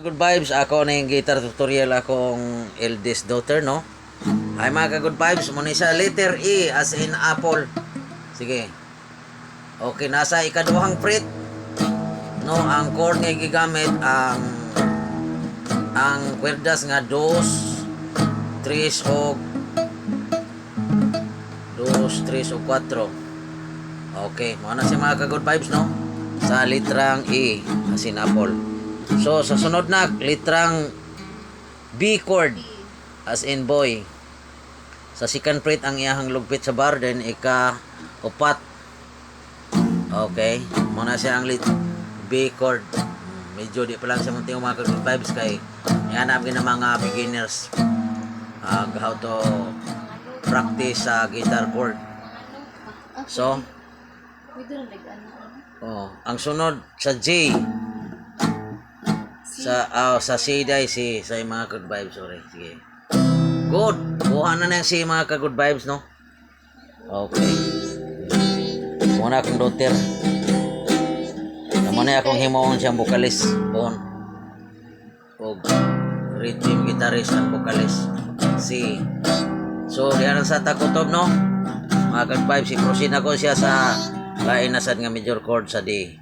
Good vibes, ako na yung guitar tutorial akong eldest daughter, no? Ay mga ka-good vibes, muna sa letter E as in apple. Sige. Okay, nasa ikaduhang fret. No, ang chord nga gigamit ang kwerdas nga 2, 3 o 2, 3 o 4. Okay, muna si mga ka-good vibes, no? Sa litrang E as in apple. So, sa sunod na, litrang B chord, as in boy. Sa second fret, ang iyahang lugpit sa bar, then ika-upat. Okay, muna siya ang B chord. Medyo di pa lang siya munting mga good vibes kay ihanap ng mga beginners how to practice sa guitar chord. So, ang sunod sa J, sa C dai si sa mga good vibes, sorry. Sige. Good. Kuha na yung C mga ka good vibes, no? Okay. Muna akong daughter. Muna akong himuon siyang vokalis. Bon. O rhythm guitarist ang vokalis. C. So, diyan sa takutob, no? Mga good vibes, i-proceed ako siya sa lain na sad nga major chord sa D.